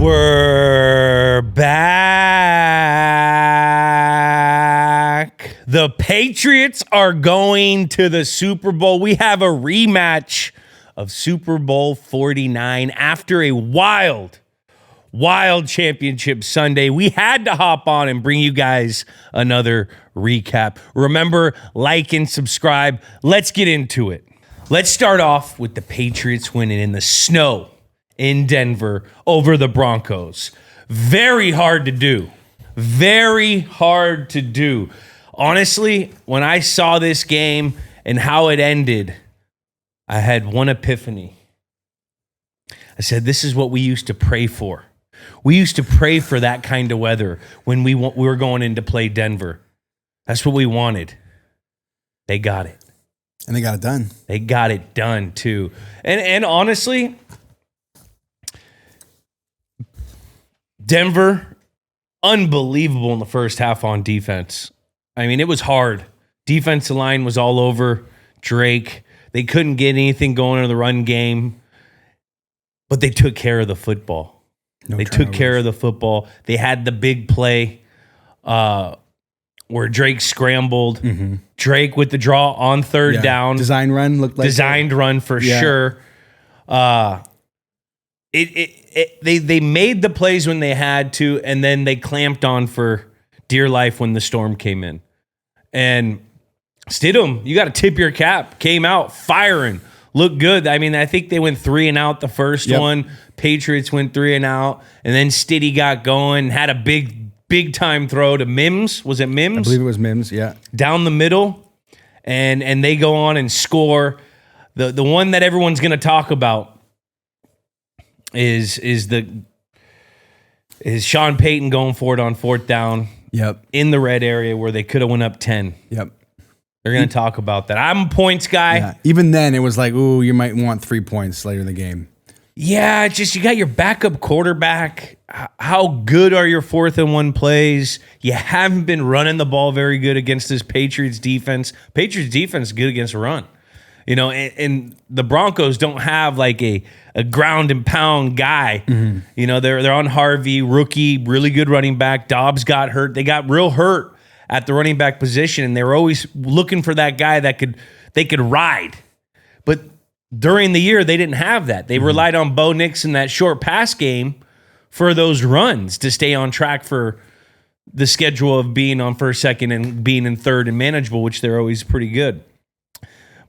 We're back. The Patriots are going to the Super Bowl. We have a rematch of Super Bowl 49 after a wild championship Sunday. We had to hop on and bring you guys another recap. Remember, like and subscribe. Let's get into it. Let's start off with the Patriots winning in the snow in Denver over the Broncos. Very hard to do. Very hard to do. Honestly, when I saw this game and how it ended, I had one epiphany. I said, this is what we used to pray for. We used to pray for that kind of weather when we were going in to play Denver. That's what we wanted. They got it. And they got it done. They got it done, too. And honestly, Denver, unbelievable in the first half on defense. I mean, it was hard. Defensive line was all over Drake. They couldn't get anything going in the run game, but they took care of the football. They took care of the football. They had the big play where Drake scrambled. Mm-hmm. Drake with the draw on third down. Design run looked like designed run for sure. They made the plays when they had to, and then they clamped on for dear life when the storm came in. And Stidham, you got to tip your cap. Came out firing, looked good. I mean, I think they went 3 and out the first one. Patriots went 3 and out, and then Stiddy got going, had a big time throw to Mims. Was it Mims? I believe it was Mims. Yeah, down the middle, and they go on and score. The one that everyone's going to talk about is Sean Payton going for it on fourth down. Yep. In the red area where they could have went up 10. Yep. They're going to talk about that. I'm a points guy. Yeah. Even then, it was like, ooh, you might want 3 points later in the game. Yeah, it's just you got your backup quarterback. How good are your 4th and 1 plays? You haven't been running the ball very good against this Patriots defense. Patriots defense is good against a run. You know, and the Broncos don't have like a ground and pound guy. Mm-hmm. You know, they're on Harvey, rookie, really good running back. Dobbs got hurt. They got real hurt at the running back position, and they were always looking for that guy that they could ride. But during the year, they didn't have that. They relied on Bo Nix in that short pass game for those runs to stay on track for the schedule of being on first, second, and being in third and manageable, which they're always pretty good.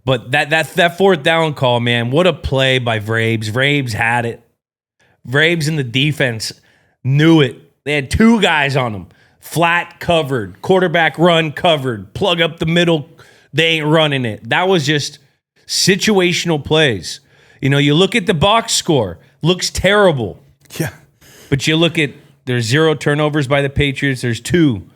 But that fourth down call, man, what a play by Vrabes. Vrabes had it. Vrabes in the defense knew it. They had 2 guys on them. Flat covered, quarterback run covered, plug up the middle, they ain't running it. That was just situational plays. You know, you look at the box score, looks terrible. Yeah. But you look at, there's 0 turnovers by the Patriots, there's 2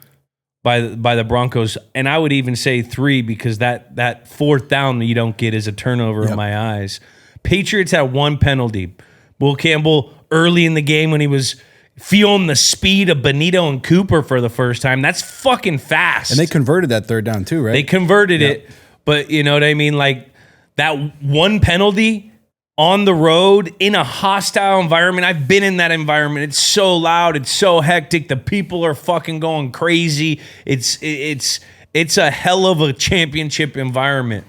by the Broncos, and I would even say 3 because that fourth down that you don't get is a turnover in my eyes. Patriots had 1 penalty. Will Campbell, early in the game when he was feeling the speed of Benito and Cooper for the first time, that's fucking fast. And they converted that third down too, right? They converted it, but you know what I mean? Like that 1 penalty on the road in a hostile environment. I've been in that environment. It's so loud. It's so hectic. The people are fucking going crazy. It's a hell of a championship environment.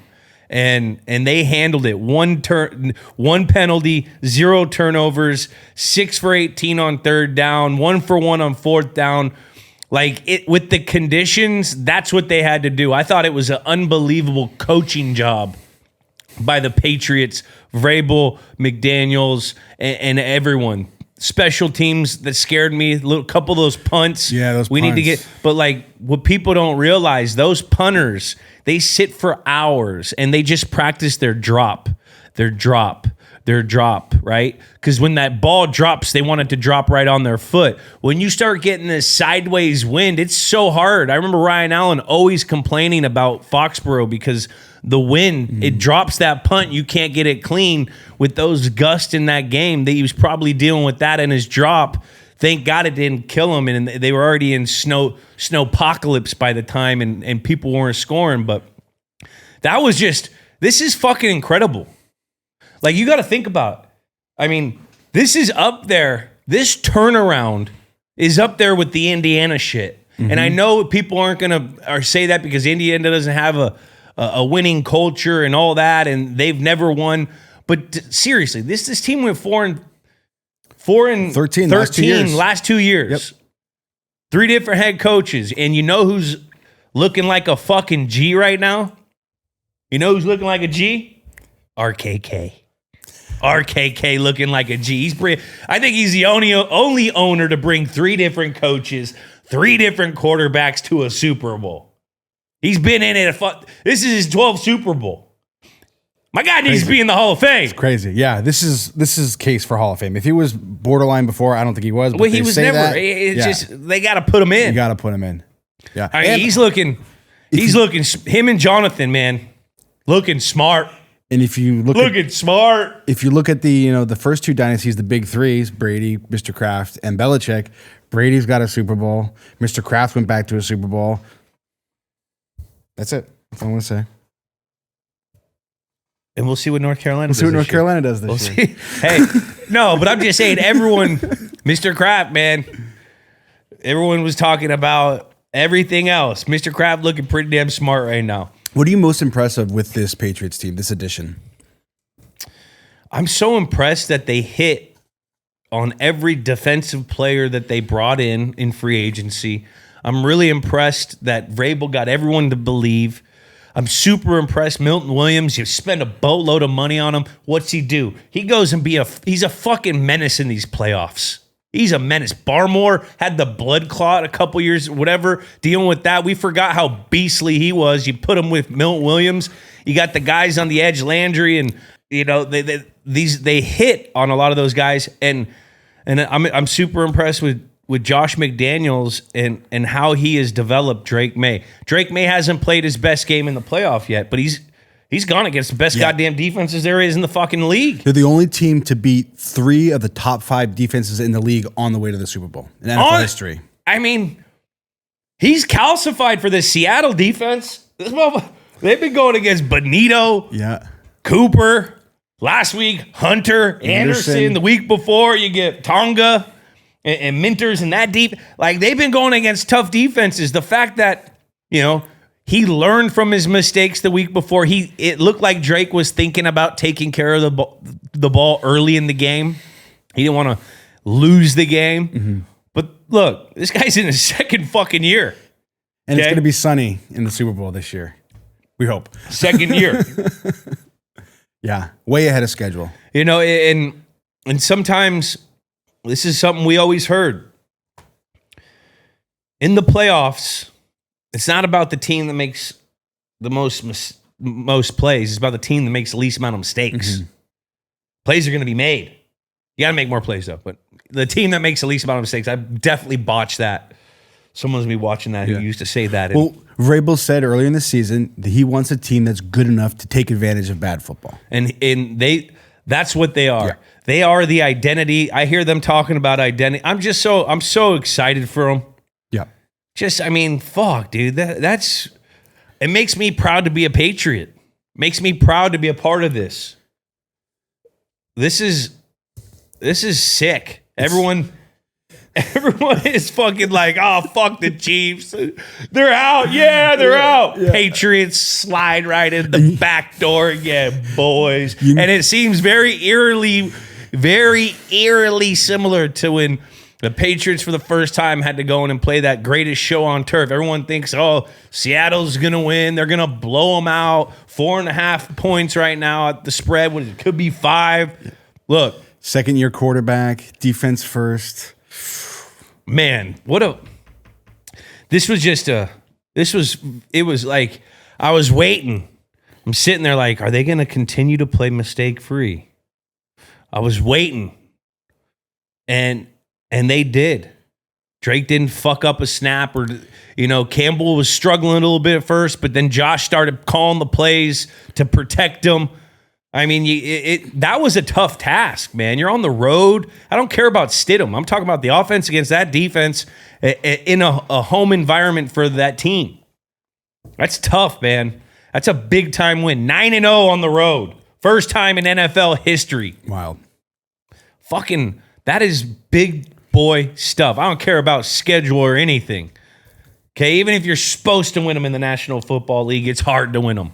And they handled it. 1 penalty, 0 turnovers, 6 for 18 on third down, 1 for 1 on fourth down. Like it with the conditions, that's what they had to do. I thought it was an unbelievable coaching job by the Patriots, Vrabel, McDaniels, and everyone. Special teams that scared me. A couple of those punts. Yeah, those we punts. need to get. But like what people don't realize, those punters, they sit for hours and they just practice their drop, right? Because when that ball drops, they want it to drop right on their foot. When you start getting this sideways wind, it's so hard. I remember Ryan Allen always complaining about Foxborough because the wind, it drops that punt. You can't get it clean with those gusts in that game. He was probably dealing with that in his drop. Thank God it didn't kill him, and they were already in snowpocalypse by the time, and people weren't scoring. But that was just, this is fucking incredible. Like, you got to think about it. I mean, this is up there this turnaround is up there with the Indiana shit. And I know people aren't going to say that because Indiana doesn't have a winning culture and all that, and they've never won. But seriously, this team went 4-13 last 2 years. Yep. 3 different head coaches. And you know who's looking like a fucking G right now? You know who's looking like a G? RKK. RKK looking like a G. I think he's the only owner to bring 3 different coaches, 3 different quarterbacks to a Super Bowl. He's been in it. This is his 12th Super Bowl. My guy needs to be in the Hall of Fame. Crazy. Yeah, this is case for Hall of Fame. If he was borderline before, I don't think he was. But Well, he was never. Just they got to put him in. You got to put him in. Yeah. I mean, he's looking. Him and Jonathan, man, looking smart. And if you look smart. If you look at the first 2 dynasties, the big threes, Brady, Mr. Kraft, and Belichick, Brady's got a Super Bowl. Mr. Kraft went back to a Super Bowl. That's it. That's all I want to say. And we'll see what North Carolina does. Carolina does this year. Hey, no, but I'm just saying, everyone, Mr. Kraft, man, everyone was talking about everything else. Mr. Kraft looking pretty damn smart right now. What are you most impressed with this Patriots team, this edition? I'm so impressed that they hit on every defensive player that they brought in free agency. I'm really impressed that Vrabel got everyone to believe. I'm super impressed. Milton Williams, you spend a boatload of money on him. What's he do? He goes and he's a fucking menace in these playoffs. He's a menace. Barmore had the blood clot a couple years, whatever, dealing with that. We forgot how beastly he was. You put him with Milton Williams. You got the guys on the edge, Landry, and they hit on a lot of those guys. And I'm super impressed with Josh McDaniels and how he has developed Drake May. Drake May hasn't played his best game in the playoff yet, but he's gone against the best goddamn defenses there is in the fucking league. They're the only team to beat 3 of the top 5 defenses in the league on the way to the Super Bowl in NFL history. I mean, he's calcified for the Seattle defense. They've been going against Benito, Cooper, last week, Hunter, Anderson. The week before, you get Tonga and Minters and that deep. Like, they've been going against tough defenses. The fact that, he learned from his mistakes the week before. It looked like Drake was thinking about taking care of the ball early in the game. He didn't want to lose the game. Mm-hmm. But look, this guy's in his 2nd fucking year. And it's going to be sunny in the Super Bowl this year. We hope. 2nd year. Yeah, way ahead of schedule. And sometimes this is something we always heard. In the playoffs, it's not about the team that makes the most plays. It's about the team that makes the least amount of mistakes. Mm-hmm. Plays are going to be made. You got to make more plays, though. But the team that makes the least amount of mistakes, I definitely botched that. Someone's going to be watching that who used to say that. Well, Vrabel said earlier in the season that he wants a team that's good enough to take advantage of bad football. And that's what they are. Yeah. They are the identity. I hear them talking about identity. I'm so excited for them. Fuck, dude. That's it makes me proud to be a Patriot. Makes me proud to be a part of this. This is sick. Everyone is fucking like, oh, fuck the Chiefs. They're out. Yeah, they're out. Yeah. Patriots slide right in the back door. Yeah, boys. And it seems very eerily similar to when the Patriots for the first time had to go in and play that greatest show on turf. Everyone thinks, oh, Seattle's going to win. They're going to blow them out. 4.5 points right now at the spread when it could be 5. Look. 2nd-year quarterback, defense first. Man, it was like I was waiting. I'm sitting there like, are they going to continue to play mistake-free? I was waiting. And they did. Drake didn't fuck up a snap, or Campbell was struggling a little bit at first, but then Josh started calling the plays to protect him. I mean, that was a tough task, man. You're on the road. I don't care about Stidham. I'm talking about the offense against that defense in a home environment for that team. That's tough, man. That's a big time win. 9-0 on the road. First time in NFL history. Wild. Fucking That is big boy stuff. I don't care about schedule or anything. Okay, even if you're supposed to win them in the National Football League, it's hard to win them.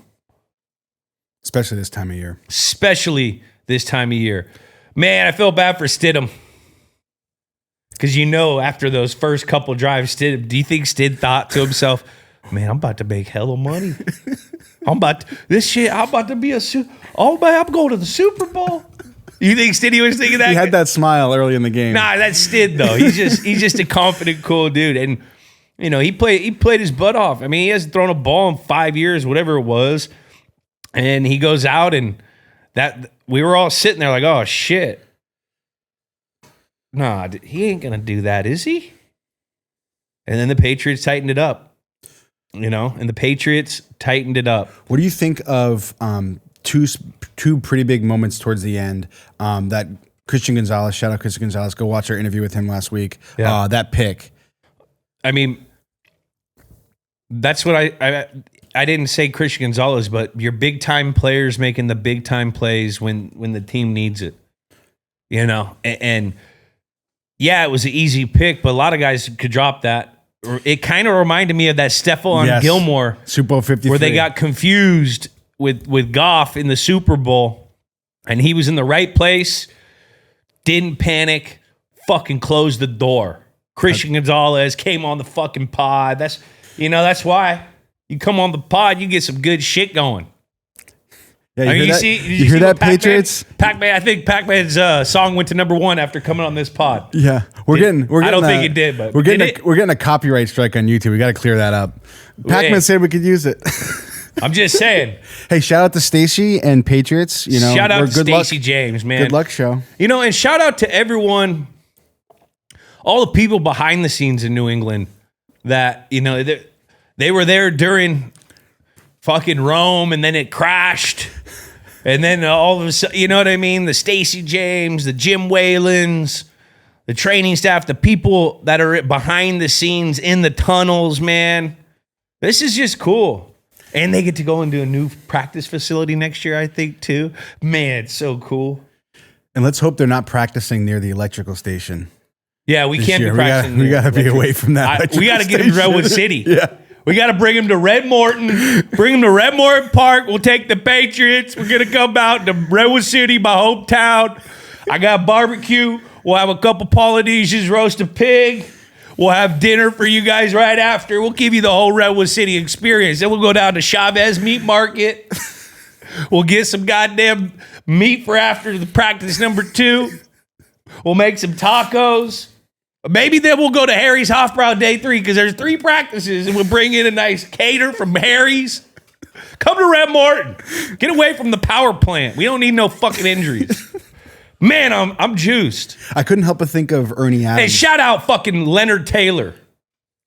Especially this time of year. Man, I feel bad for Stidham. Because after those first couple drives, do you think Stid thought to himself, man, I'm about to make hella money. I'm about to be I'm going to the Super Bowl. You think Stiddy was thinking that? He had that smile early in the game. Nah, that's Stid though. He's just a confident, cool dude. And he played his butt off. I mean, he hasn't thrown a ball in 5 years, whatever it was. And he goes out and that we were all sitting there like, oh shit. Nah, he ain't gonna do that, is he? And then the Patriots tightened it up. What do you think of two pretty big moments towards the end? That Christian Gonzalez, shout out Christian Gonzalez, go watch our interview with him last week. Yeah. That pick. I mean, that's what I didn't say Christian Gonzalez, but your big time players making the big time plays when the team needs it. And yeah, it was an easy pick, but a lot of guys could drop that. It kind of reminded me of that Stephon Gilmore Super Bowl 53, where they got confused with Goff in the Super Bowl, and he was in the right place, didn't panic, fucking closed the door. Christian Gonzalez came on the fucking pod. That's why you come on the pod, you get some good shit going. Yeah, you hear that, Patriots? Pac-Man, I think Pac-Man's song went to #1 after coming on this pod. Yeah, we're getting. I don't think it did, but we're getting a copyright strike on YouTube. We got to clear that up. Pac-Man said we could use it. I'm just saying. Hey, shout out to Stacy and Patriots. Shout out to Stacey James, man. Good luck show. And shout out to everyone, all the people behind the scenes in New England that they were there during fucking Rome, and then it crashed. And then all of a sudden, you know what I mean? The Stacey James, the Jim Whalens, the training staff, the people that are behind the scenes in the tunnels, man. This is just cool. And they get to go into a new practice facility next year, I think, too. Man, it's so cool. And let's hope they're not practicing near the electrical station. Yeah, we can't be practicing. We got to be away from that. We got to get him to Redwood City. Yeah. We got to bring him to Red Morton. Bring him to Red Morton Park. We'll take the Patriots. We're going to come out to Redwood City, my hometown. I got barbecue. We'll have a couple Polynesians roast a pig. We'll have dinner for you guys right after. We'll give you the whole Redwood City experience. Then we'll go down to Chavez Meat Market. We'll get some goddamn meat for after the practice #2. We'll make some tacos. Maybe then we'll go to Harry's Hofbrau day 3 because there's 3 practices, and we'll bring in a nice cater from Harry's. Come to Red Morton. Get away from the power plant. We don't need no fucking injuries. Man, I'm juiced. I couldn't help but think of Ernie Adams. Hey, shout out fucking Leonard Taylor.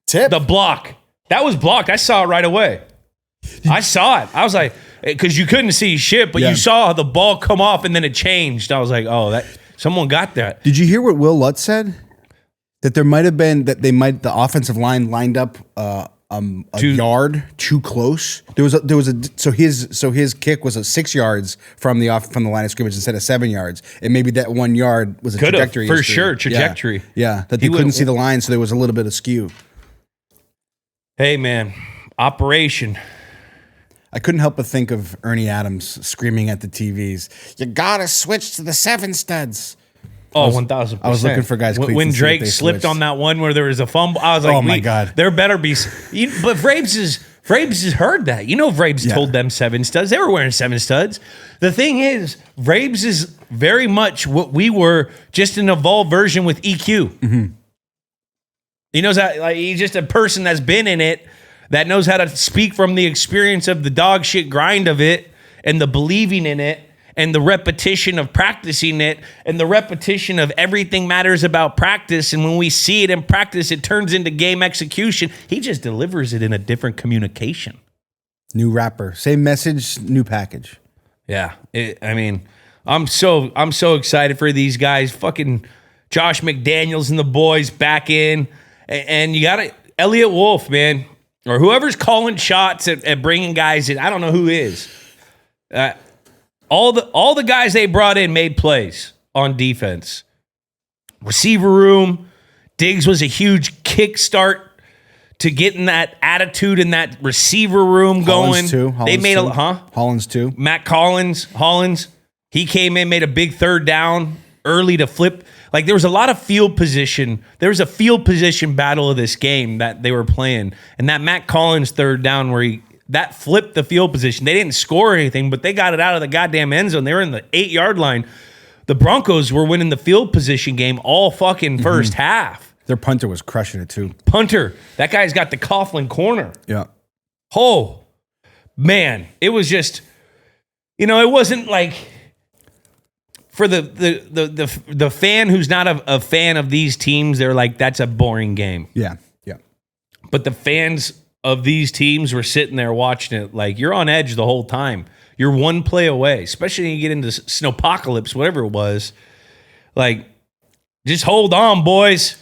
Tip. The block. That was blocked. I saw it right away. I saw it. I was like, because you couldn't see shit, but you saw the ball come off and then it changed. I was like, oh, that someone got that. Did you hear what Will Lutz said? That there might have been the offensive line lined up a yard too close. So his kick was 6 yards from the line of scrimmage instead of 7 yards, and maybe that 1 yard was a trajectory for sure trajectory. Yeah, that they couldn't see the line, so there was a little bit of skew. Hey man, operation. I couldn't help but think of Ernie Adams screaming at the TVs. You gotta switch to the 7 studs. Oh, 1,000%. I was looking for guys. When Drake slipped on that one where there was a fumble, I was like, "Oh my god, there better be." But Vrabes has heard that. Vrabes told them 7 studs. They were wearing 7 studs. The thing is, Vrabes is very much what we were, just an evolved version with EQ. Mm-hmm. He knows how. Like, he's just a person that's been in it, that knows how to speak from the experience of the dog shit grind of it, and the believing in it, and the repetition of practicing it, and the repetition of everything matters about practice. And when we see it in practice, it turns into game execution. He just delivers it in a different communication. New rapper, same message, new package. Yeah, I'm so excited for these guys. Fucking Josh McDaniels and the boys back in, and you got it, Elliot Wolf, man, or whoever's calling shots at bringing guys in. I don't know who is. All the guys they brought in made plays on defense. receiver room. Diggs was a huge kickstart to getting that attitude in that receiver room going. They made Hollins too. Matt Hollins. He came in, made a big third down early to flip. Like there was a lot of field position. There was a field position battle of this game that they were playing, and that Matt Collins third down where that flipped the field position. They didn't score anything, but they got it out of the goddamn end zone. They were in the 8-yard line. The Broncos were winning the field position game all fucking first half. Their punter was crushing it too. Punter, that guy's got the Coughlin corner. Yeah. Oh, man, it was just, it wasn't like for the fan who's not a fan of these teams, they're like, that's a boring game. Yeah. But the fans of these teams were sitting there watching it like you're on edge the whole time. You're one play away, especially when you get into snowpocalypse, whatever it was. Like, just hold on, boys.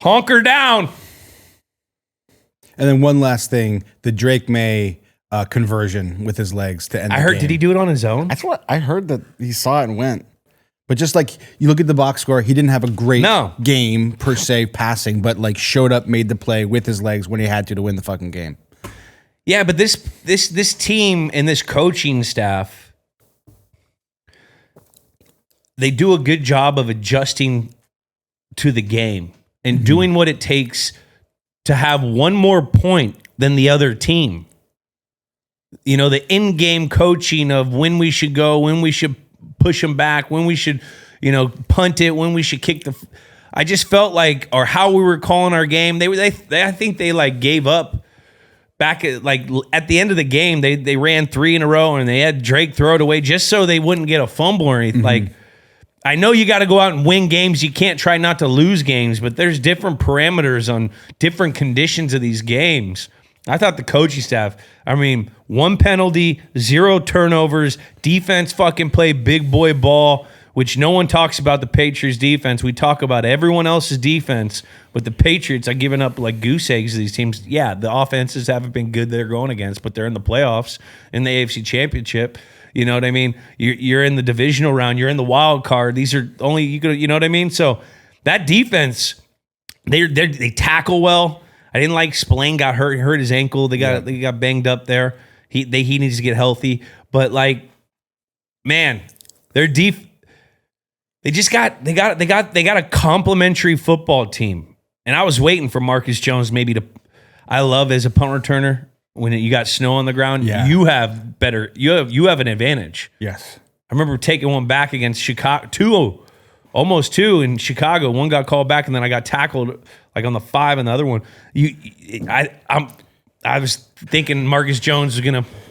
Honker down. And then one last thing, the Drake May conversion with his legs to end the game. Did he do it on his own? That's what I heard, that he saw it and went. But just like you look at the box score, he didn't have a great game per se passing, but like showed up, made the play with his legs when he had to win the fucking game. Yeah, but this team and this coaching staff, they do a good job of adjusting to the game and doing what it takes to have one more point than the other team. The in-game coaching of when we should go, when we should push them back, when we should, punt it, when we should kick I just felt like, or how we were calling our game. I think they like gave up back at the end of the game. They ran 3 in a row and they had Drake throw it away just so they wouldn't get a fumble or anything. Like, I know you got to go out and win games. You can't try not to lose games, but there's different parameters on different conditions of these games. I thought the coaching staff, 1 penalty, 0 turnovers, defense fucking played big boy ball, which no one talks about the Patriots defense. We talk about everyone else's defense, but the Patriots are giving up like goose eggs to these teams. Yeah, the offenses haven't been good they're going against, but they're in the playoffs, in the AFC Championship. You know what I mean? You're in the divisional round. You're in the wild card. These are only, you know what I mean? So that defense, they tackle well. I didn't like Spillane got hurt his ankle. They got banged up there. He needs to get healthy. But like, man, they're deep. They got a complimentary football team. And I was waiting for Marcus Jones I love as a punt returner when you got snow on the ground. Yeah. You have an advantage. Yes. I remember taking one back against Chicago, almost 2 in Chicago. One got called back, and then I got tackled like on the 5 and the other one. I was thinking Marcus Jones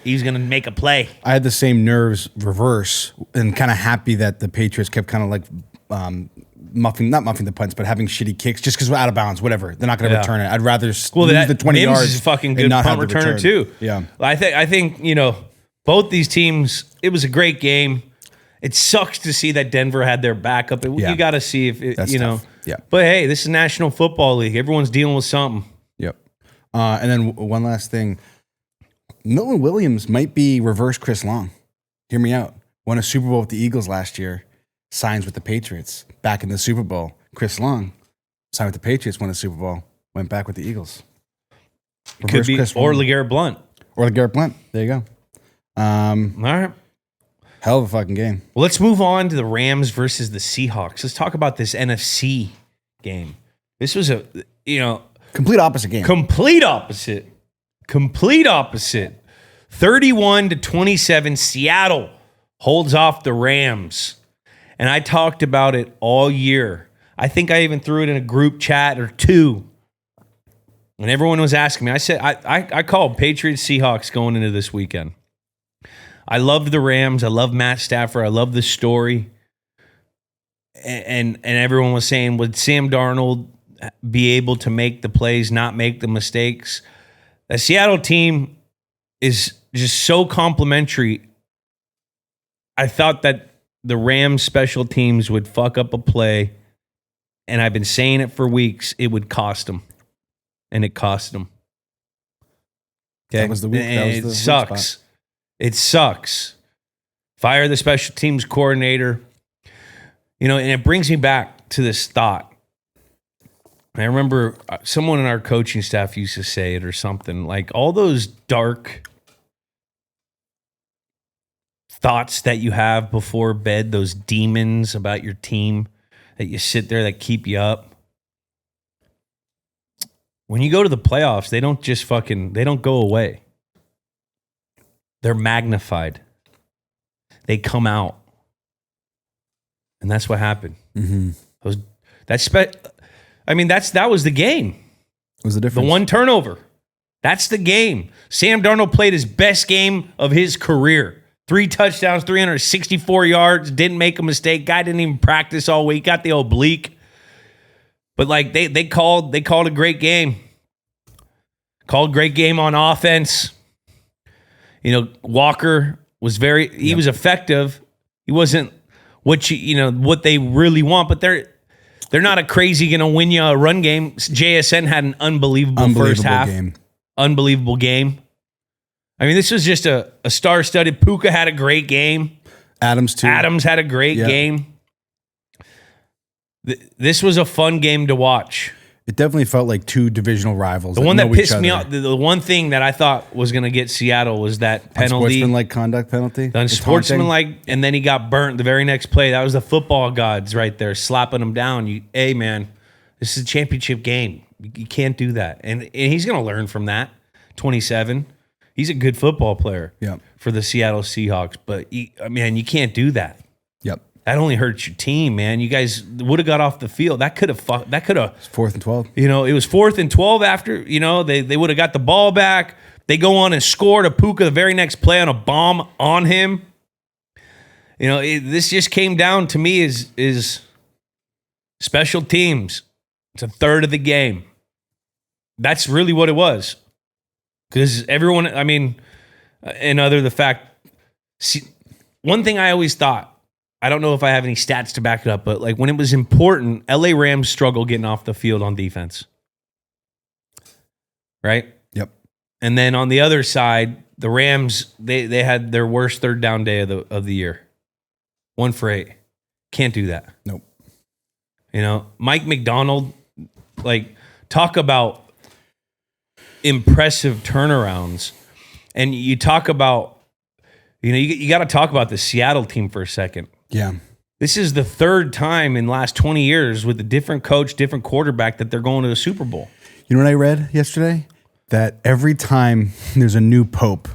he's gonna make a play. I had the same nerves reverse, and kind of happy that the Patriots kept kind of like not muffing the punts, but having shitty kicks just because we're out of bounds. Whatever, they're not going to return it. I'd rather lose the 20 Mims yards. Is a fucking good punt returner too. Yeah, I think both these teams. It was a great game. It sucks to see that Denver had their backup. You got to see if That's tough. Yeah. But hey, this is National Football League. Everyone's dealing with something. Yep. And then one last thing. Milton Williams might be reverse Chris Long. Hear me out. Won a Super Bowl with the Eagles last year. Signs with the Patriots. Back in the Super Bowl. Chris Long signed with the Patriots. Won a Super Bowl. Went back with the Eagles. Reverse Could be Chris or LeGarrette Blount. There you go. All right. Hell of a fucking game. Well, let's move on to the Rams versus the Seahawks. Let's talk about this NFC game. This was complete opposite game. Complete opposite. 31-27. Seattle holds off the Rams. And I talked about it all year. I think I even threw it in a group chat or 2. And everyone was asking me. I said I called Patriots Seahawks going into this weekend. I loved the Rams. I love Matt Stafford. I love the story. And everyone was saying, would Sam Darnold be able to make the plays, not make the mistakes? The Seattle team is just so complimentary. I thought that the Rams special teams would fuck up a play, and I've been saying it for weeks. It would cost them, and it cost them. Okay, that was the week. It sucks. It sucks. Fire the special teams coordinator. And it brings me back to this thought. I remember someone in our coaching staff used to say it or something, like all those dark thoughts that you have before bed, those demons about your team that you sit there that keep you up. When you go to the playoffs, they don't just they don't go away. They're magnified. They come out. And that's what happened. Mm-hmm. That was the game. What was the difference? The one turnover. That's the game. Sam Darnold played his best game of his career. 3 touchdowns, 364 yards, didn't make a mistake. Guy didn't even practice all week, got the oblique. But like they called a great game. Called great game on offense. You know, Walker was he was effective. He wasn't what what they really want, but they're not a crazy gonna win you a run game. JSN had an unbelievable first half. Unbelievable game. I mean, this was just a star-studded. Puka had a great game. Adams too. Adams had a great game. This was a fun game to watch. It definitely felt like 2 divisional rivals. The one that pissed me off, the one thing that I thought was going to get Seattle was that penalty. Unsportsmanlike conduct penalty. The unsportsmanlike, and then he got burnt the very next play. That was the football gods right there slapping him down. Hey, man, this is a championship game. You can't do that. And he's going to learn from that. 27. He's a good football player for the Seattle Seahawks. But, you can't do that. Yep. That only hurts your team, man. You guys would have got off the field. That could have. 4th and 12. You know, it was 4th and 12 after. You know, they would have got the ball back. They go on and scored a Puka the very next play on a bomb on him. You know, this just came down to me is special teams. It's a third of the game. That's really what it was. Because everyone, and other the fact, one thing I always thought. I don't know if I have any stats to back it up, but like when it was important, LA Rams struggled getting off the field on defense. Right? Yep. And then on the other side, the Rams, they had their worst third down day of the year. 1 for 8. Can't do that. Nope. You know, Mike McDonald, like, talk about impressive turnarounds. And you talk about, you got to talk about the Seattle team for a second. Yeah. This is the 3rd time in the last 20 years with a different coach, different quarterback that they're going to the Super Bowl. You know what I read yesterday? That every time there's a new pope,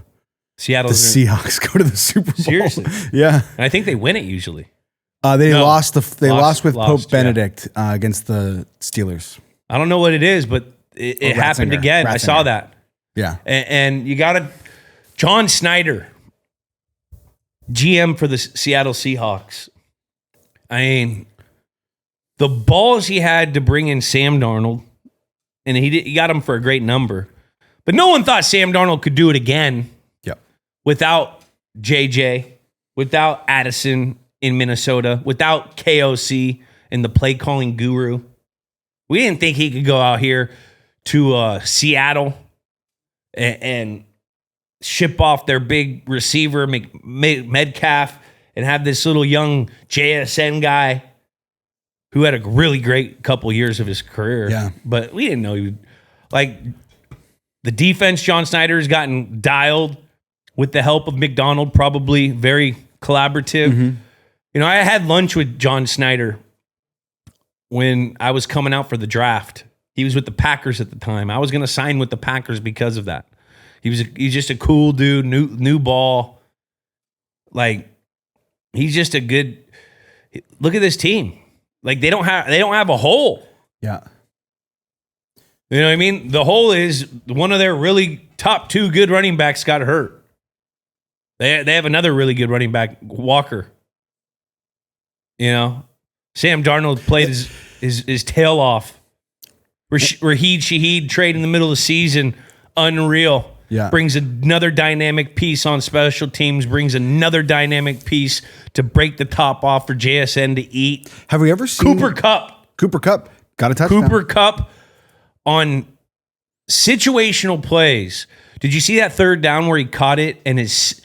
the Seahawks go to the Super Bowl. Seriously? Yeah. And I think they win it usually. They lost with Pope Benedict against the Steelers. I don't know what it is, but it happened again. I saw that. Yeah. And you got John Snyder, GM for the Seattle Seahawks. I mean, the balls he had to bring in Sam Darnold, and he got him for a great number. But no one thought Sam Darnold could do it again. Yep. Without JJ, without Addison in Minnesota, without KOC and the play calling guru. We didn't think he could go out here to Seattle and ship off their big receiver, Metcalf, and have this little young JSN guy who had a really great couple years of his career. Yeah. But we didn't know he would. Like, the defense, John Snyder has gotten dialed with the help of McDonald, probably very collaborative. Mm-hmm. You know, I had lunch with John Snyder when I was coming out for the draft. He was with the Packers at the time. I was going to sign with the Packers because of that. He's just a cool dude, new ball. Like, he's just a good. Look at this team. Like, they don't have a hole. Yeah. You know what I mean? The hole is one of their really top 2 good running backs got hurt. They have another really good running back, Walker. You know, Sam Darnold played his tail off. Raheed Shaheed trade in the middle of the season, unreal. Yeah. Brings another dynamic piece on special teams, brings another dynamic piece to break the top off for JSN to eat. Have we ever seen Cooper Kupp got a touchdown. Cooper Kupp on situational plays. Did you see that third down where he caught it and his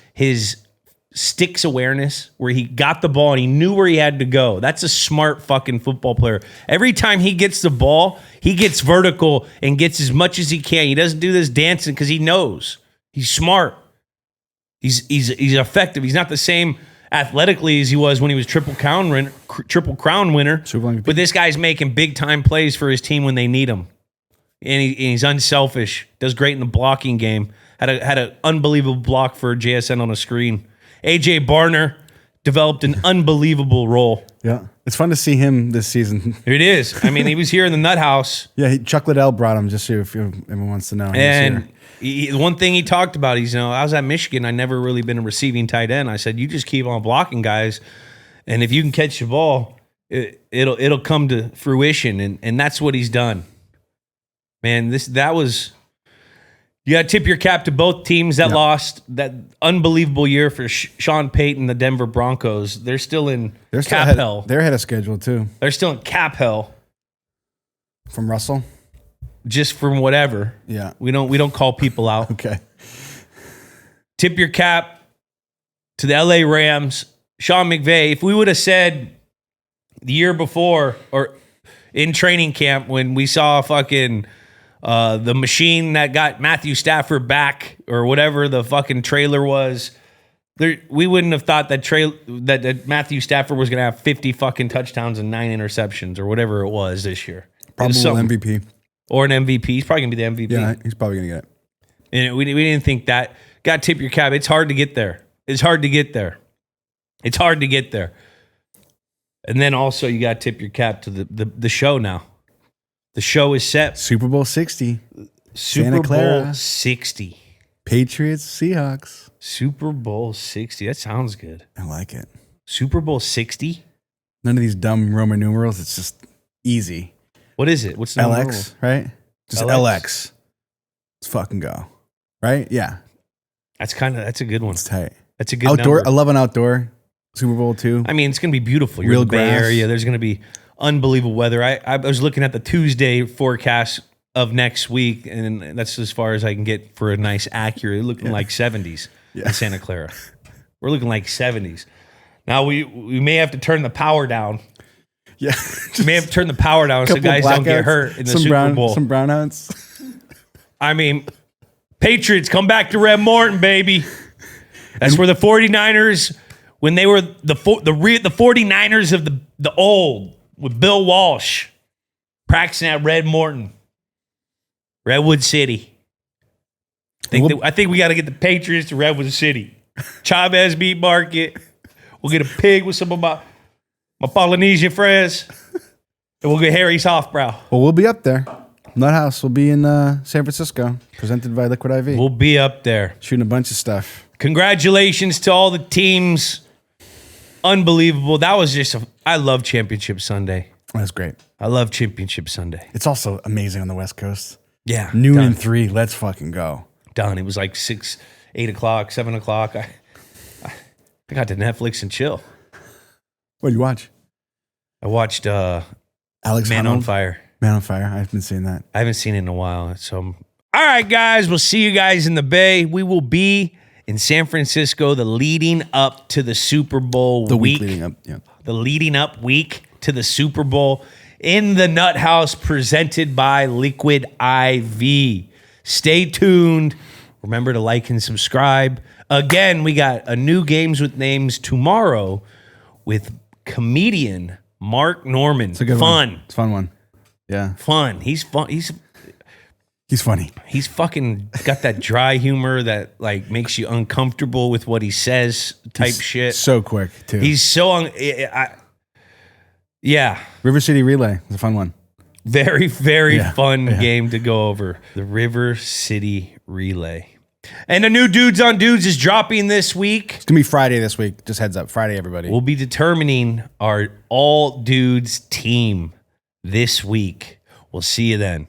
sticks awareness where he got the ball and he knew where he had to go. That's a smart fucking football player. Every time he gets the ball, he gets vertical and gets as much as he can. He doesn't do this dancing because he knows. He's smart. He's effective. He's not the same athletically as he was when he was Triple Crown winner. But this guy's making big time plays for his team when they need him. And he's unselfish. Does great in the blocking game. Had an unbelievable block for JSN on a screen. AJ Barner developed an unbelievable role. Yeah. It's fun to see him this season. It is. I mean, he was here in the Nut House. Yeah, Chuck Liddell brought him, just so if anyone wants to know. And the one thing he talked about, I was at Michigan. I never really been a receiving tight end. I said, you just keep on blocking guys, and if you can catch the ball, it'll come to fruition, and that's what he's done. Man, that was. You got to tip your cap to both teams that lost that unbelievable year for Sean Payton, the Denver Broncos. They're still in cap hell. They're ahead of schedule, too. They're still in cap hell. From Russell? Just from whatever. Yeah. We don't call people out. Okay. Tip your cap to the LA Rams. Sean McVay, if we would have said the year before or in training camp when we saw fucking the machine that got Matthew Stafford back or whatever the fucking trailer was, we wouldn't have thought that Matthew Stafford was going to have 50 fucking touchdowns and 9 interceptions or whatever it was this year. Probably an MVP. Or an MVP. He's probably going to be the MVP. Yeah, he's probably going to get it. And we didn't think that. Got to tip your cap. It's hard to get there. It's hard to get there. And then also you got to tip your cap to the show now. The show is set. Super Bowl 60. Super Bowl 60. Patriots, Seahawks. Super Bowl 60. That sounds good. I like it. Super Bowl 60? None of these dumb Roman numerals. It's just easy. What is it? What's the LX, right? Just LX. Let's fucking go. Right? Yeah. That's a good one. It's tight. That's a good outdoor. number. I love an outdoor Super Bowl too. I mean, it's going to be beautiful. You're Real in the Bay grass. Area. There's going to be unbelievable weather. I was looking at the Tuesday forecast of next week, and that's as far as I can get for a nice accurate. Looking like 70s in Santa Clara. We're looking like 70s. Now we may have to turn the power down. Yeah, we may have to turn the power down so guys don't get hurt in the Super Bowl. Some brownouts. I mean, Patriots, come back to Red Morton, baby. That's where the 49ers, when they were the 49ers of the old, with Bill Walsh, practicing at Red Morton, Redwood City. I think we got to get the Patriots to Redwood City. Chavez Meat Market. We'll get a pig with some of my Polynesian friends, and we'll get Harry's Hofbrau. Well, we'll be up there. Nut House will be in San Francisco, presented by Liquid IV. We'll be up there. Shooting a bunch of stuff. Congratulations to all the teams. Unbelievable. That was I love Championship Sunday. That's great. I love Championship Sunday. It's also amazing on the West Coast. Yeah. Noon and 3. Let's fucking go. Done. It was like 6, 8 o'clock, 7 o'clock. I got to Netflix and chill. What did you watch? I watched Alex Man Honnold? on Fire. Man on Fire. I haven't seen that. I haven't seen it in a while. So, all right, guys. We'll see you guys in the Bay. We will be in San Francisco the leading up to the Super Bowl week. Leading up, yeah. The leading up week to the Super Bowl in the Nut House, presented by Liquid IV. Stay tuned. Remember to like and subscribe. Again, we got a new Games with Names tomorrow with comedian Mark Norman. It's a good one. It's a fun one. Yeah. Fun. He's fun. He's funny. He's fucking got that dry humor that like makes you uncomfortable with what he says type shit. So quick, too. He's so yeah. River City Relay was a fun one. Very, very fun game to go over. The River City Relay. And the new Dudes on Dudes is dropping this week. It's going to be Friday this week. Just heads up. Friday, everybody. We'll be determining our all dudes team this week. We'll see you then.